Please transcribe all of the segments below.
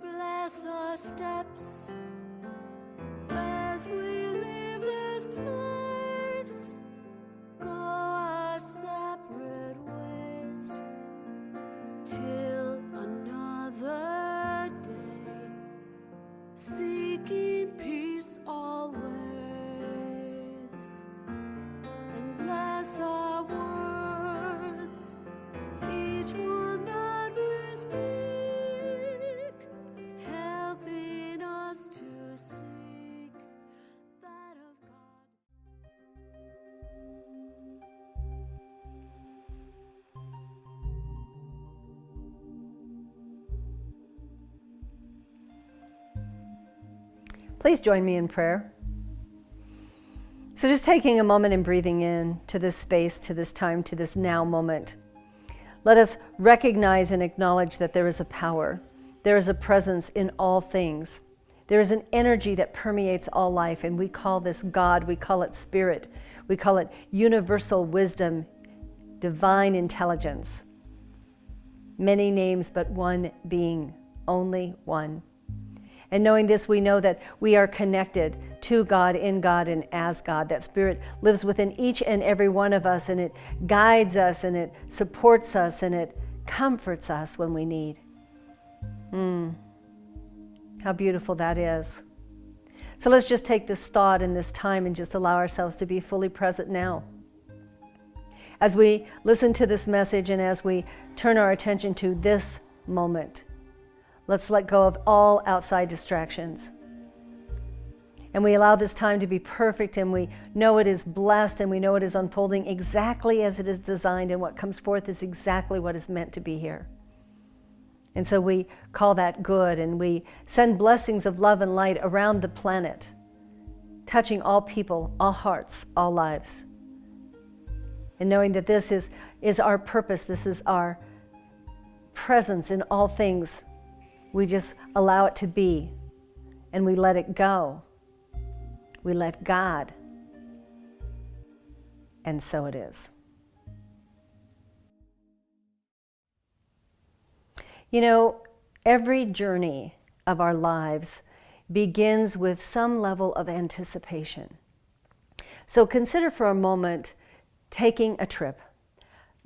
Bless our steps as we leave this place, go our separate ways till another day, seeking peace always. And bless our words, each one that we speak, helping us to seek that of God. Please join me in prayer. So just taking a moment and breathing in to this space, to this time, to this now moment. Let us recognize and acknowledge that there is a power. There is a presence in all things. There is an energy that permeates all life, and we call this God, we call it spirit, we call it universal wisdom, divine intelligence. Many names, but one being, only one. And knowing this, we know that we are connected to God, in God, and as God. That Spirit lives within each and every one of us, and it guides us, and it supports us, and it comforts us when we need. How beautiful that is. So let's just take this thought and this time and just allow ourselves to be fully present now. As we listen to this message and as we turn our attention to this moment, let's let go of all outside distractions. And we allow this time to be perfect, and we know it is blessed, and we know it is unfolding exactly as it is designed, and what comes forth is exactly what is meant to be here. And so we call that good, and we send blessings of love and light around the planet, touching all people, all hearts, all lives. And knowing that this is our purpose, this is our presence in all things, we just allow it to be, and we let it go. We let God, and so it is. You know, every journey of our lives begins with some level of anticipation. So consider for a moment taking a trip,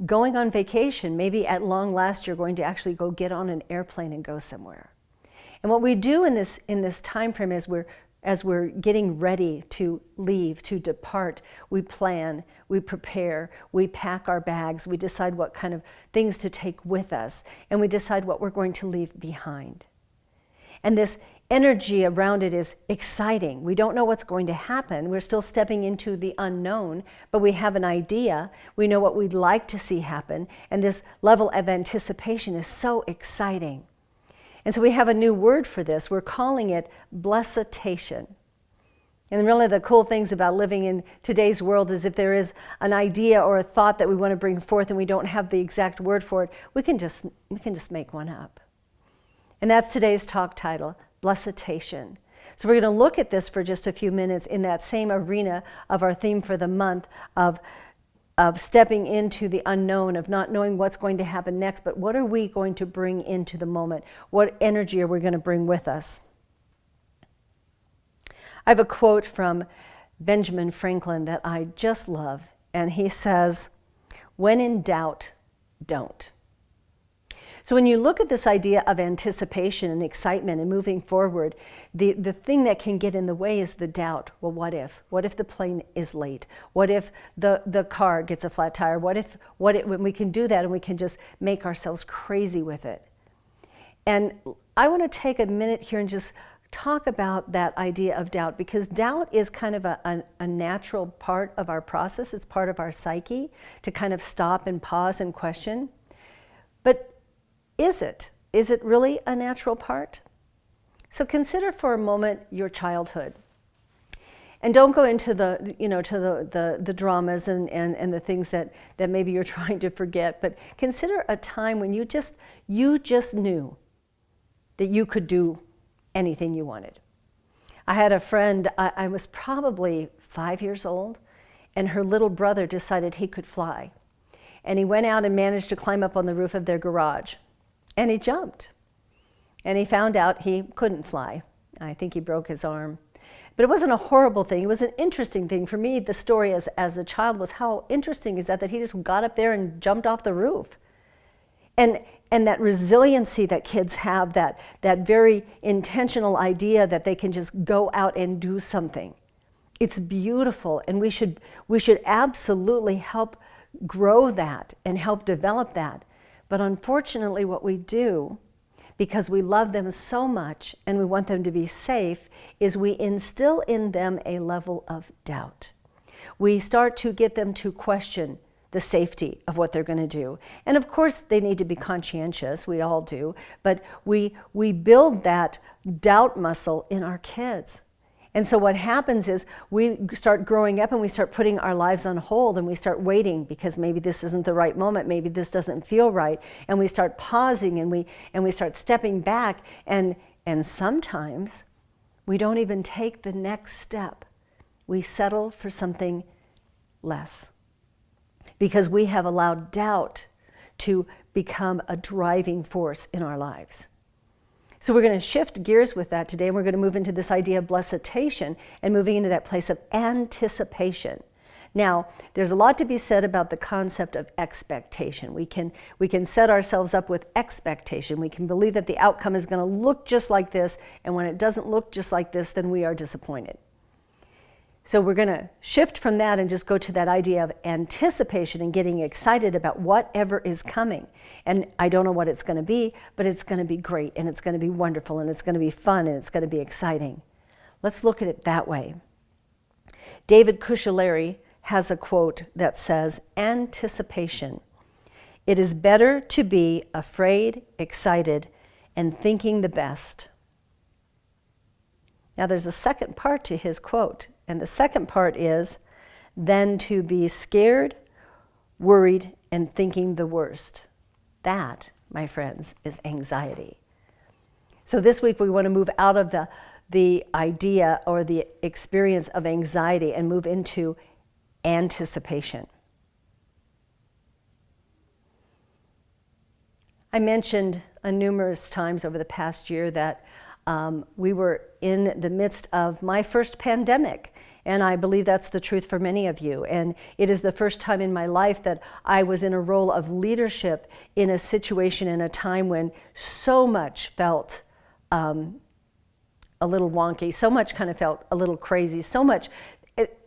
going on vacation. Maybe at long last you're going to actually go get on an airplane and go somewhere. And what we do in this time frame is as we're getting ready to leave, to depart, we plan, we prepare, we pack our bags, we decide what kind of things to take with us, and we decide what we're going to leave behind. And this energy around it is exciting. We don't know what's going to happen. We're still stepping into the unknown, but we have an idea. We know what we'd like to see happen, and this level of anticipation is so exciting. And so we have a new word for this. We're calling it Bless-itation. And really the cool things about living in today's world is if there is an idea or a thought that we want to bring forth and we don't have the exact word for it, we can just make one up. And that's today's talk title, Bless-itation. So we're going to look at this for just a few minutes in that same arena of our theme for the month of stepping into the unknown, of not knowing what's going to happen next, but what are we going to bring into the moment? What energy are we going to bring with us? I have a quote from Benjamin Franklin that I just love, and he says, "When in doubt, don't." So when you look at this idea of anticipation and excitement and moving forward, the thing that can get in the way is the doubt. Well, what if? What if the plane is late? What if the car gets a flat tire? What if when we can do that and we can just make ourselves crazy with it? And I want to take a minute here and just talk about that idea of doubt, because doubt is kind of a natural part of our process. It's part of our psyche to kind of stop and pause and question. But is it? Is it really a natural part? So consider for a moment your childhood. And don't go into the dramas and the things that maybe you're trying to forget, but consider a time when you just knew that you could do anything you wanted. I had a friend, I was probably 5 years old, and her little brother decided he could fly. And he went out and managed to climb up on the roof of their garage. And he jumped. And he found out he couldn't fly. I think he broke his arm. But it wasn't a horrible thing. It was an interesting thing. For me, the story as a child was how interesting is that he just got up there and jumped off the roof. And that resiliency that kids have, that very intentional idea that they can just go out and do something. It's beautiful, and we should absolutely help grow that and help develop that. But unfortunately, what we do, because we love them so much and we want them to be safe, is we instill in them a level of doubt. We start to get them to question the safety of what they're going to do. And of course, they need to be conscientious, we all do, but we build that doubt muscle in our kids. And so what happens is we start growing up and we start putting our lives on hold, and we start waiting because maybe this isn't the right moment, maybe this doesn't feel right, and we start pausing and we start stepping back, and sometimes we don't even take the next step. We settle for something less because we have allowed doubt to become a driving force in our lives. So we're going to shift gears with that today, and we're going to move into this idea of bless-itation and moving into that place of anticipation. Now, there's a lot to be said about the concept of expectation. We can set ourselves up with expectation. We can believe that the outcome is going to look just like this, and when it doesn't look just like this, then we are disappointed. So we're going to shift from that and just go to that idea of anticipation and getting excited about whatever is coming. And I don't know what it's going to be, but it's going to be great, and it's going to be wonderful, and it's going to be fun, and it's going to be exciting. Let's look at it that way. David Cushillery has a quote that says, "Anticipation. It is better to be afraid, excited, and thinking the best." Now there's a second part to his quote, and the second part is, "than to be scared, worried, and thinking the worst." That, my friends, is anxiety. So this week we want to move out of the idea or the experience of anxiety and move into anticipation. I mentioned numerous times over the past year that we were in the midst of my first pandemic, and I believe that's the truth for many of you. And it is the first time in my life that I was in a role of leadership in a situation, in a time when so much felt a little wonky, so much kind of felt a little crazy, so much,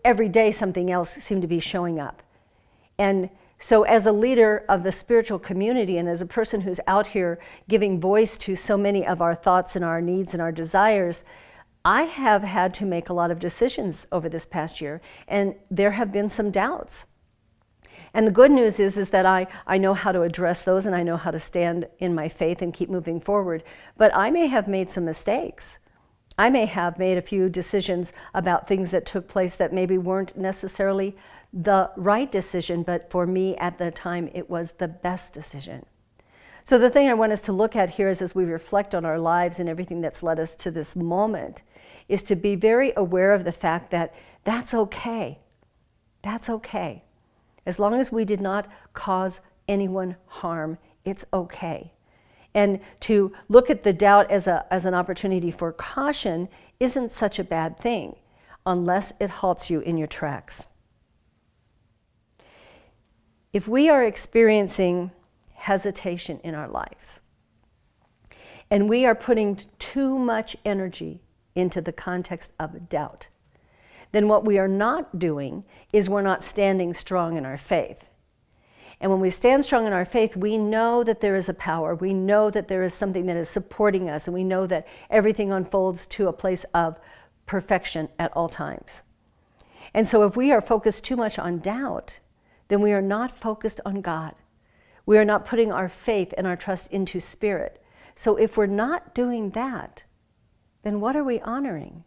every day something else seemed to be showing up. And so as a leader of the spiritual community and as a person who's out here giving voice to so many of our thoughts and our needs and our desires, I have had to make a lot of decisions over this past year, and there have been some doubts. And the good news is that I know how to address those, and I know how to stand in my faith and keep moving forward. But I may have made some mistakes. I may have made a few decisions about things that took place that maybe weren't necessarily the right decision, but for me at the time, it was the best decision. So the thing I want us to look at here is, as we reflect on our lives and everything that's led us to this moment, is to be very aware of the fact that that's okay. That's okay. As long as we did not cause anyone harm, it's okay. And to look at the doubt as an opportunity for caution isn't such a bad thing, unless it halts you in your tracks. If we are experiencing hesitation in our lives, and we are putting too much energy into the context of doubt, then what we are not doing is we're not standing strong in our faith. And when we stand strong in our faith, we know that there is a power. We know that there is something that is supporting us, and we know that everything unfolds to a place of perfection at all times. And so if we are focused too much on doubt, then we are not focused on God. We are not putting our faith and our trust into Spirit. So if we're not doing that, then what are we honoring?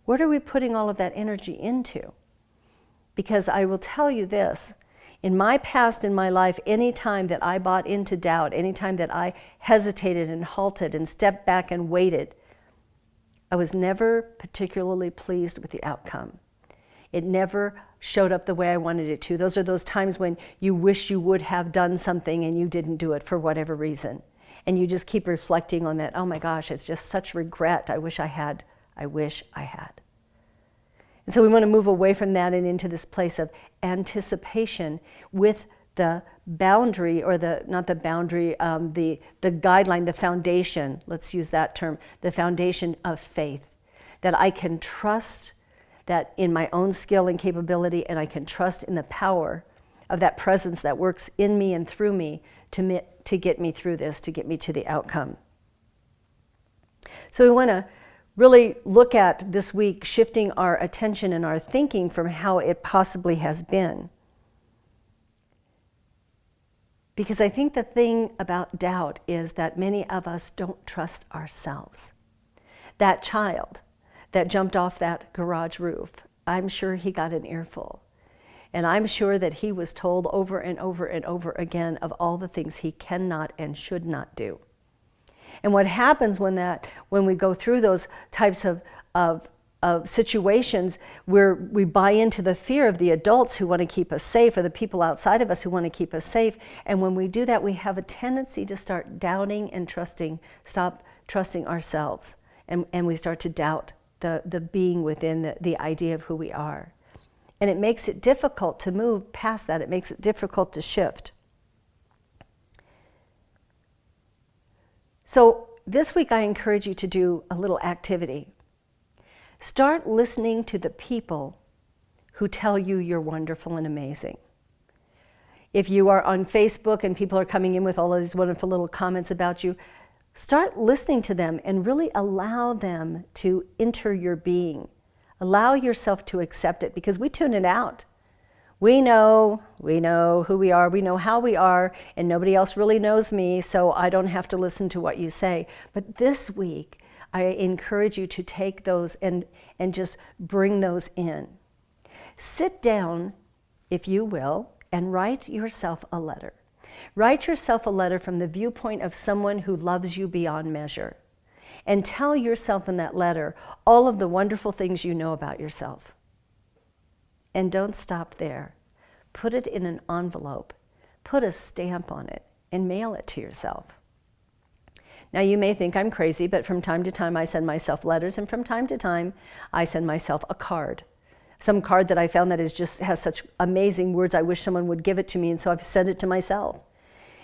What are we putting all of that energy into? Because I will tell you this, in my past, in my life, any time that I bought into doubt, any time that I hesitated and halted and stepped back and waited, I was never particularly pleased with the outcome. It never showed up the way I wanted it to. Those are those times when you wish you would have done something and you didn't do it for whatever reason. And you just keep reflecting on that. Oh my gosh, it's just such regret. I wish I had. I wish I had. And so we want to move away from that and into this place of anticipation with the boundary, or not the boundary, the guideline, the foundation, let's use that term, the foundation of faith. That I can trust that in my own skill and capability, and I can trust in the power of that presence that works in me and through me to get me through this, to get me to the outcome. So we want to really look at this week shifting our attention and our thinking from how it possibly has been. Because I think the thing about doubt is that many of us don't trust ourselves. That child that jumped off that garage roof, I'm sure he got an earful. And I'm sure that he was told over and over and over again of all the things he cannot and should not do. And what happens when we go through those types of situations where we buy into the fear of the adults who want to keep us safe, or the people outside of us who want to keep us safe, and when we do that, we have a tendency to start doubting and stop trusting ourselves, and we start to doubt the being within the idea of who we are. And it makes it difficult to move past that. It makes it difficult to shift. So this week I encourage you to do a little activity. Start listening to the people who tell you you're wonderful and amazing. If you are on Facebook and people are coming in with all of these wonderful little comments about you, start listening to them and really allow them to enter your being. Allow yourself to accept it, because we tune it out. We know who we are, we know how we are, and nobody else really knows me, so I don't have to listen to what you say. But this week, I encourage you to take those and just bring those in. Sit down, if you will, and write yourself a letter. Write yourself a letter from the viewpoint of someone who loves you beyond measure. And tell yourself in that letter all of the wonderful things you know about yourself. And don't stop there. Put it in an envelope. Put a stamp on it and mail it to yourself. Now you may think I'm crazy, but from time to time I send myself letters, and from time to time I send myself a card. Some card that I found that has such amazing words, I wish someone would give it to me, and so I've sent it to myself.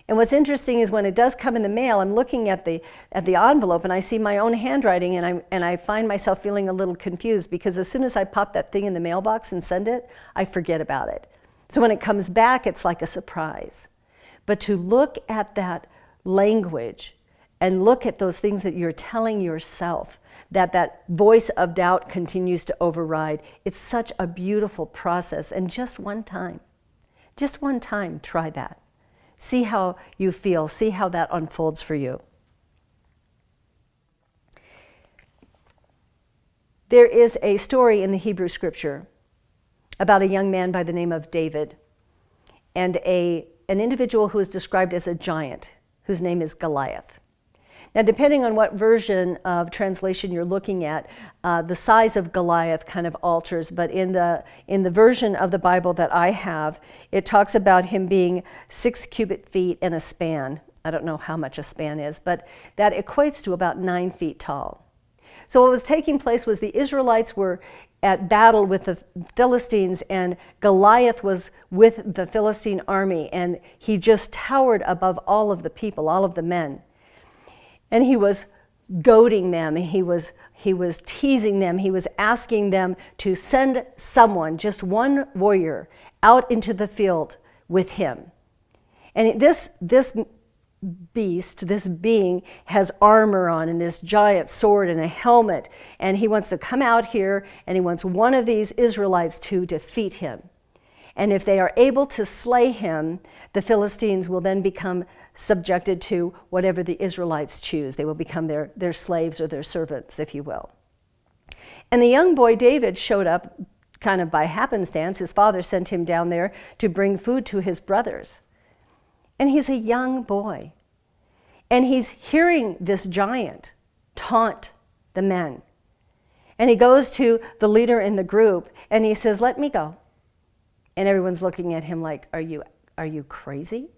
And what's interesting is when it does come in the mail, I'm looking at the envelope and I see my own handwriting, and I find myself feeling a little confused, because as soon as I pop that thing in the mailbox and send it, I forget about it. So when it comes back, it's like a surprise. But to look at that language and look at those things that you're telling yourself, that voice of doubt continues to override, it's such a beautiful process. And just one time, try that. See how you feel. See how that unfolds for you. There is a story in the Hebrew scripture about a young man by the name of David, and an individual who is described as a giant, whose name is Goliath. Now, depending on what version of translation you're looking at, the size of Goliath kind of alters, but in the version of the Bible that I have, it talks about him being 6 cubic feet and a span. I don't know how much a span is, but that equates to about 9 feet tall. So what was taking place was the Israelites were at battle with the Philistines, and Goliath was with the Philistine army, and he just towered above all of the people, all of the men. And he was goading them, he was teasing them, he was asking them to send someone, just one warrior, out into the field with him. And this beast, this being, has armor on and this giant sword and a helmet, and he wants to come out here and he wants one of these Israelites to defeat him. And if they are able to slay him, the Philistines will then become subjected to whatever the Israelites choose. They will become their slaves or their servants, if you will. And the young boy David showed up kind of by happenstance. His father sent him down there to bring food to his brothers. And he's a young boy. And he's hearing this giant taunt the men. And he goes to the leader in the group and he says, "Let me go." And everyone's looking at him like, are you crazy?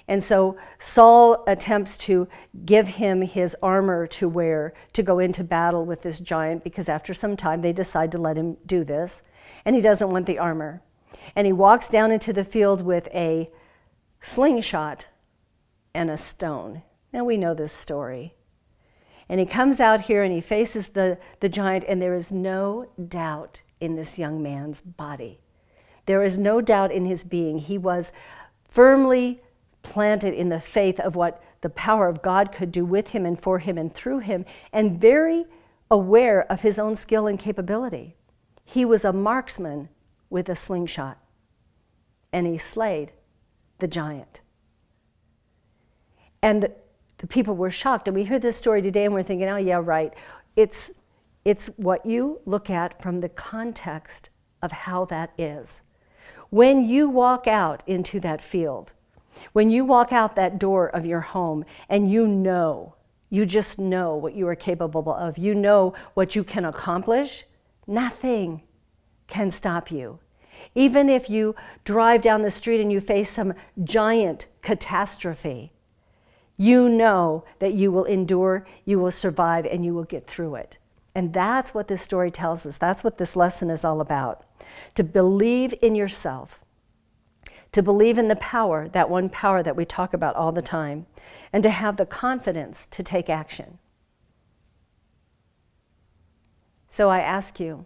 And so Saul attempts to give him his armor to wear to go into battle with this giant, because after some time they decide to let him do this, and he doesn't want the armor. And he walks down into the field with a slingshot and a stone. Now we know this story. And he comes out here and he faces the giant, and there is no doubt in this young man's body. There is no doubt in his being. He was firmly planted in the faith of what the power of God could do with him and for him and through him, and very aware of his own skill and capability. He was a marksman with a slingshot, and he slayed the giant. And the people were shocked. And we hear this story today and we're thinking, oh yeah, right. It's what you look at from the context of how that is. When you walk out into that field, when you walk out that door of your home and you just know what you are capable of, you know what you can accomplish, nothing can stop you. Even if you drive down the street and you face some giant catastrophe, you know that you will endure, you will survive, and you will get through it. And that's what this story tells us. That's what this lesson is all about. To believe in yourself, to believe in the power, that one power that we talk about all the time, and to have the confidence to take action. So I ask you,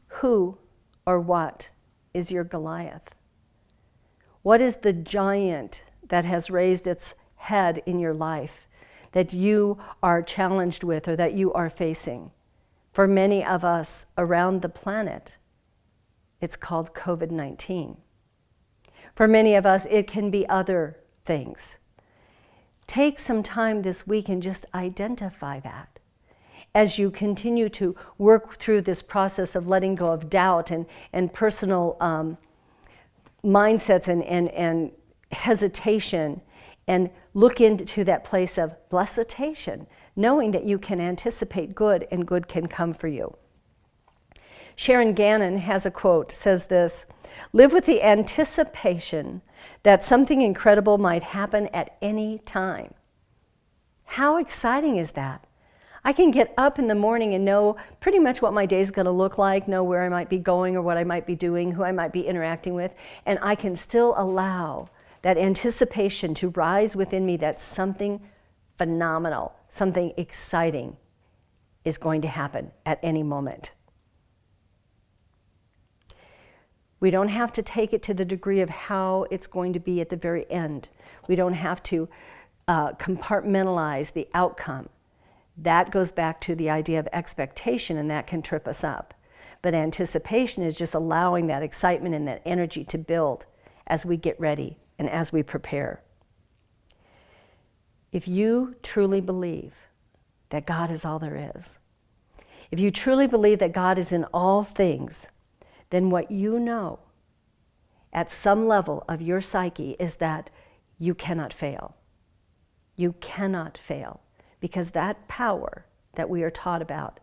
who or what is your Goliath? What is the giant that has raised its head in your life that you are challenged with or that you are facing? For many of us around the planet, it's called COVID-19. For many of us, it can be other things. Take some time this week and just identify that. As you continue to work through this process of letting go of doubt and personal mindsets and hesitation, and look into that place of bless-itation, knowing that you can anticipate good and good can come for you. Sharon Gannon has a quote, says this: "Live with the anticipation that something incredible might happen at any time." How exciting is that? I can get up in the morning and know pretty much what my day's going to look like, know where I might be going or what I might be doing, who I might be interacting with, and I can still allow that anticipation to rise within me that something phenomenal, something exciting is going to happen at any moment. We don't have to take it to the degree of how it's going to be at the very end. We don't have to compartmentalize the outcome. That goes back to the idea of expectation, and that can trip us up. But anticipation is just allowing that excitement and that energy to build as we get ready and as we prepare. If you truly believe that God is all there is, if you truly believe that God is in all things, then what you know at some level of your psyche is that you cannot fail. You cannot fail, because that power that we are taught about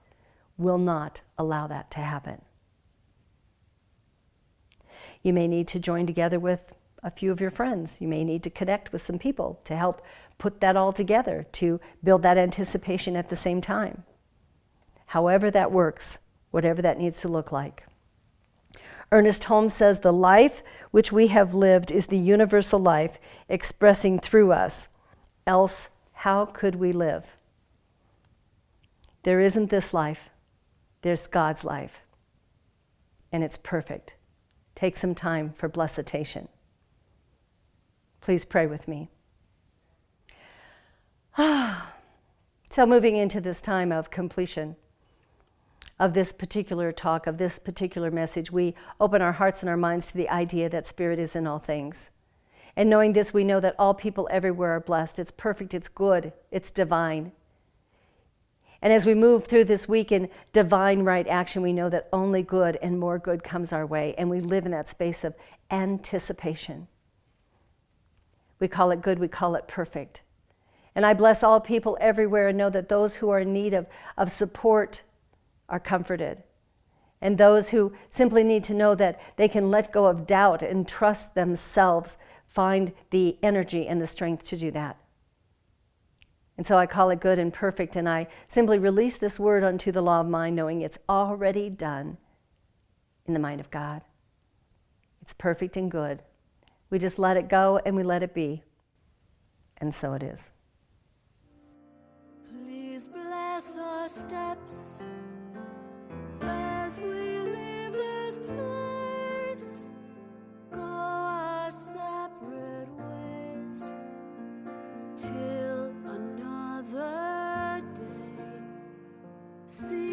will not allow that to happen. You may need to join together with a few of your friends. You may need to connect with some people to help put that all together, to build that anticipation at the same time. However that works, whatever that needs to look like. Ernest Holmes says, "The life which we have lived is the universal life expressing through us. Else, how could we live?" There isn't this life. There's God's life. And it's perfect. Take some time for bless-itation. Please pray with me. So moving into this time of completion of this particular talk, of this particular message, we open our hearts and our minds to the idea that Spirit is in all things. And knowing this, we know that all people everywhere are blessed. It's perfect, it's good, it's divine. And as we move through this week in divine right action, we know that only good and more good comes our way, and we live in that space of anticipation. We call it good, we call it perfect. And I bless all people everywhere and know that those who are in need of support are comforted. And those who simply need to know that they can let go of doubt and trust themselves find the energy and the strength to do that. And so I call it good and perfect, and I simply release this word unto the law of mind, knowing it's already done in the mind of God. It's perfect and good. We just let it go and we let it be. And so it is. Please bless our steps as we leave this place, go our separate ways, till another day. See